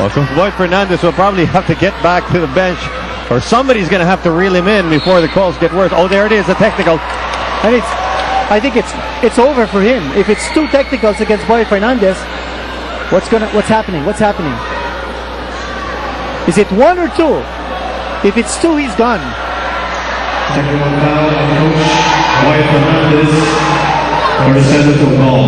Well, Boy Fernandez will probably have to get back to the bench, or somebody's going to have to reel him in before the calls get worse. Oh, there it is, a technical. And I think it's over for him. If it's 2 technicals against Boy Fernandez, what's happening? What's happening? Is it 1 or 2? If it's 2, he's gone. Technical foul on Coach Boy Fernandez for the central ball.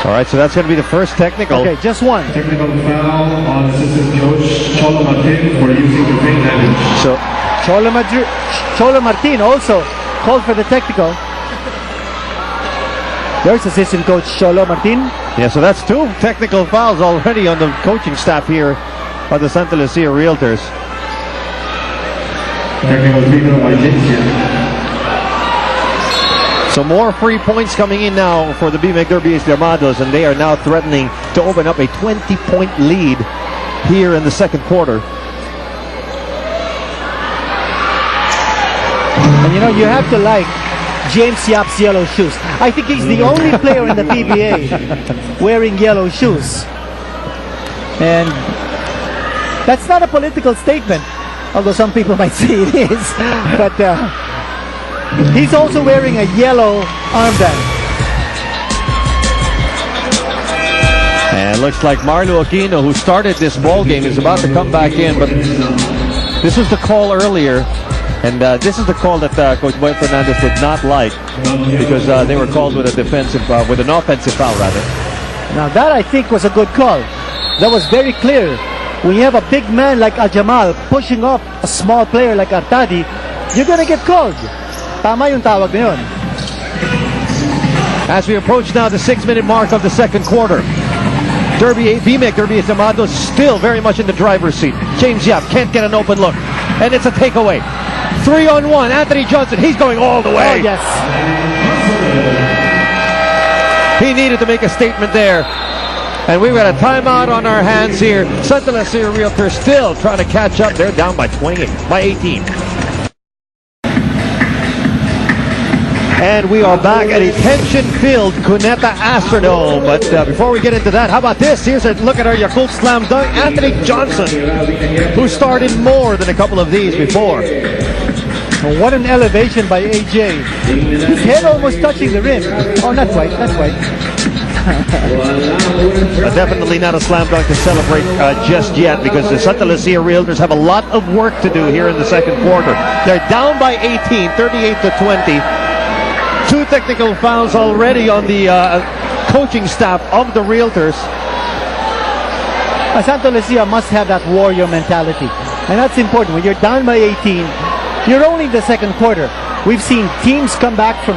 All right, so that's going to be the first technical. Okay, just 1. Technical foul on assistant coach Cholo Martin for using the ring damage. So Cholo Martin also called for the technical. There's assistant coach Cholo Martin. yeah, so that's 2 technical fouls already on the coaching staff here of the Santa Lucia Realtors. Technical free by Lucia. So more free points coming in now for the BMX Derby's Llamados, and they are now threatening to open up a 20-point lead here in the second quarter. And you know, you have to like James Yap's yellow shoes. I think he's the only player in the PBA wearing yellow shoes. And that's not a political statement, although some people might say it is. But he's also wearing a yellow armband. And it looks like Marlo Aquino, who started this ball game, is about to come back in. But this was the call earlier, and this is the call that Coach Boy Fernandez did not like, because they were called with an offensive foul rather. Now that, I think, was a good call. That was very clear. When you have a big man like Ajamal pushing up a small player like Artadi, you're gonna get called. Tama yung tawag na yun. As we approach now the 6-minute mark of the second quarter, BMX Derby Llamados still very much in the driver's seat. James Yap can't get an open look, and it's a takeaway. 3-on-1, Anthony Johnson, he's going all the way. Oh, yes. He needed to make a statement there. And we've got a timeout on our hands here. Santa Lucia Realtors still trying to catch up. They're down by 18. And we are back at a tension-filled Cuneta Astrodome. But before we get into that, how about this? Here's a look at our Yakult slam dunk, Anthony Johnson, who started more than a couple of these before. Oh, what an elevation by AJ. His head almost touching the rim. Oh, not quite, not quite. Definitely not a slam dunk to celebrate just yet, because the Santa Lucia Realtors have a lot of work to do here in the second quarter. They're down by 18, 38-20. 2 technical fouls already on the coaching staff of the Realtors. Santa Lucia must have that warrior mentality, and that's important. When you're down by 18, you're only in the second quarter. We've seen teams come back from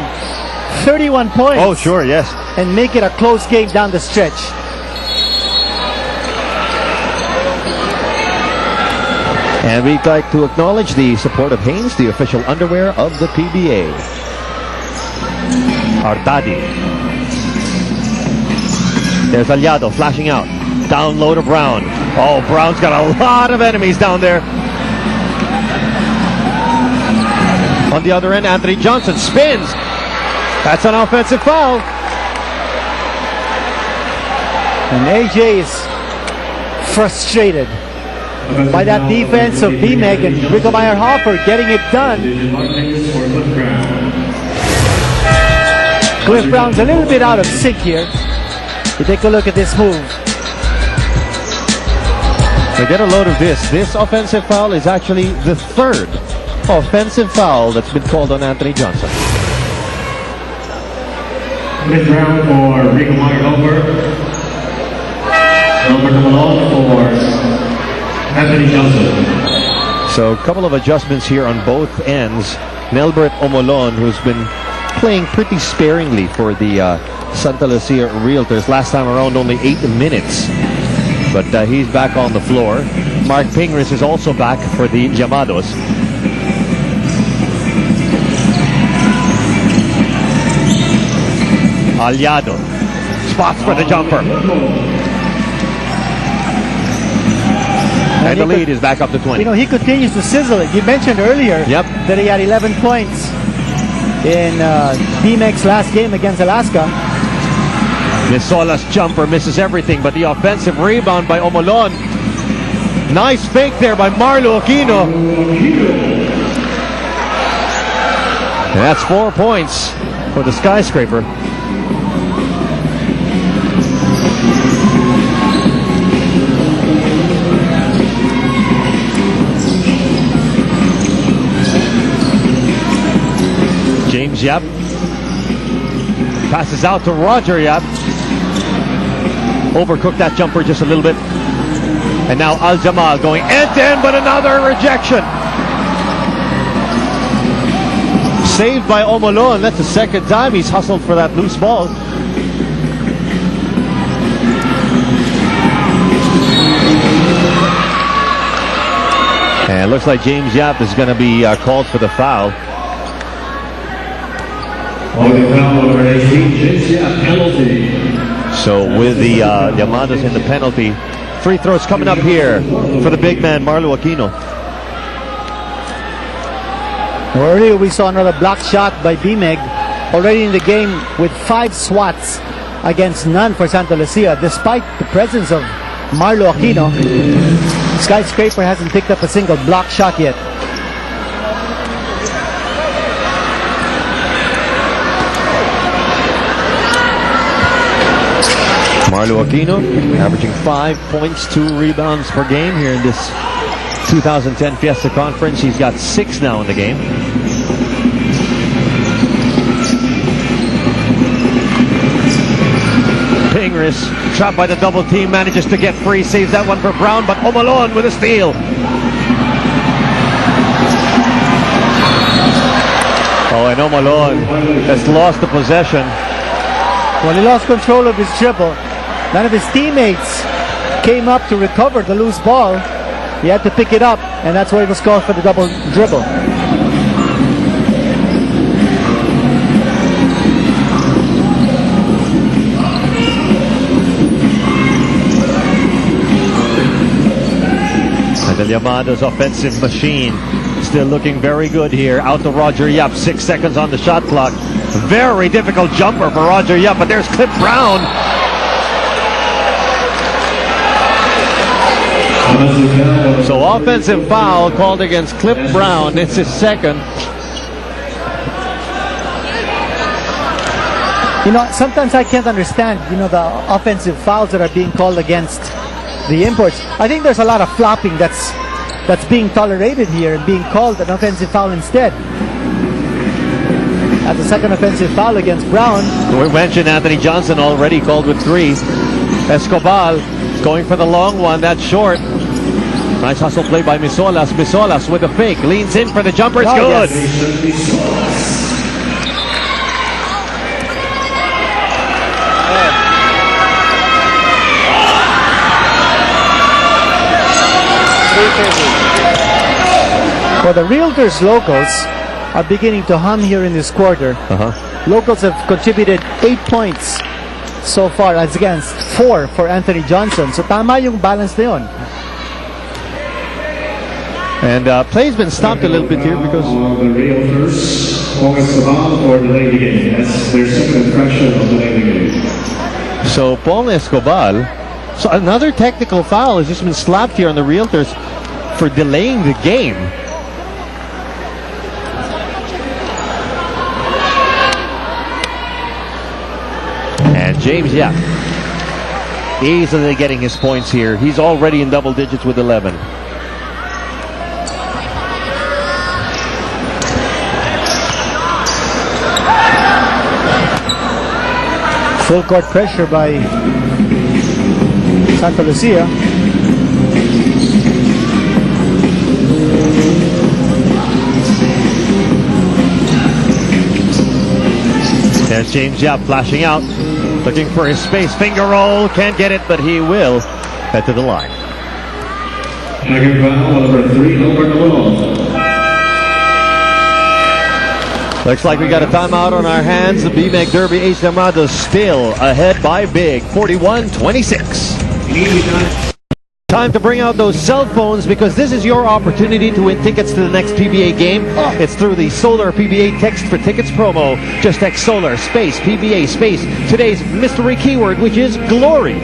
31 points. Oh, sure, yes. And make it a close game down the stretch. And we'd like to acknowledge the support of Hanes, the official underwear of the PBA. Artadi. There's Aliado flashing out. Down low to Brown. Oh, Brown's got a lot of enemies down there. On the other end, Anthony Johnson spins. That's an offensive foul. And AJ is frustrated by that defense of BMEG and Rico Meyer Hopper getting it done. Cliff Brown's a little bit out of sync here. You take a look at this move. So get a load of this. This offensive foul is actually the 3rd offensive foul that's been called on Anthony Johnson. Cliff Brown for Rico Meyer Hopper. Robert Malone for Anthony Johnson. So a couple of adjustments here on both ends. Nelbert Omolon, who's been playing pretty sparingly for the Santa Lucia Realtors. Last time around, only 8 minutes. But he's back on the floor. Mark Pingris is also back for the Llamados. Aliado spots for the jumper. And the lead is back up to 20. You know, he continues to sizzle it. You mentioned earlier that he had 11 points in BMEG's last game against Alaska. Misola's jumper misses everything, but the offensive rebound by Omolon. Nice fake there by Marlo Aquino. And that's 4 points for the Skyscraper. James Yap passes out to Roger Yap. Overcooked that jumper just a little bit. And now Al-Jamal going end-to-end, but another rejection. Saved by Omolon. That's the second time he's hustled for that loose ball. And it looks like James Yap is going to be called for the foul. So with the Llamados in the penalty, free throws coming up here for the big man Marlo Aquino. Earlier we saw another block shot by BMEG, already in the game with 5 swats against none for Santa Lucia. Despite the presence of Marlo Aquino, Skyscraper hasn't picked up a single block shot yet. Marlo Aquino averaging 5 points, 2 rebounds per game here in this 2010 Fiesta Conference. He's got 6 now in the game. Pingris, trapped by the double team, manages to get free, saves that one for Brown, but Omolon with a steal. Oh, and Omolon has lost the possession. Well, he lost control of his dribble. None of his teammates came up to recover the loose ball. He had to pick it up, and that's why he was called for the double dribble. And the Llamados offensive machine still looking very good here. Out to Roger Yap, 6 seconds on the shot clock. Very difficult jumper for Roger Yap, but there's Clip Brown. So offensive foul called against Clip Brown. It's his second. You know, sometimes I can't understand, the offensive fouls that are being called against the imports. I think there's a lot of flopping that's being tolerated here and being called an offensive foul instead. That's the second offensive foul against Brown. We mentioned Anthony Johnson already called with 3. Escobar going for the long one. That's short. Nice hustle play by Misolas. Misolas with a fake. Leans in for the jumper. It's good. Yes. Well, the Realtors locals are beginning to hum here in this quarter. Locals have contributed 8 points so far as against 4 for Anthony Johnson. So tama yung balance na yun. And play's been stopped a little bit here because the Realtors focus or delay the game. Yes, there's some impression of delaying the game. so Paul Escobar. So another technical foul has just been slapped here on the Realtors for delaying the game. And James Yap easily getting his points here. He's already in double digits with 11. Full court pressure by Santa Lucia. There's James Yap flashing out, looking for his space. Finger roll, can't get it, but he will head to the line. Second foul, number 3, over the wall. Looks like we got a timeout on our hands. The BMEG Derby H. Llamados still ahead by big, 41-26. Time to bring out those cell phones because this is your opportunity to win tickets to the next PBA game. It's through the Solar PBA Text for Tickets promo. Just text Solar, space, PBA, space, today's mystery keyword, which is glory.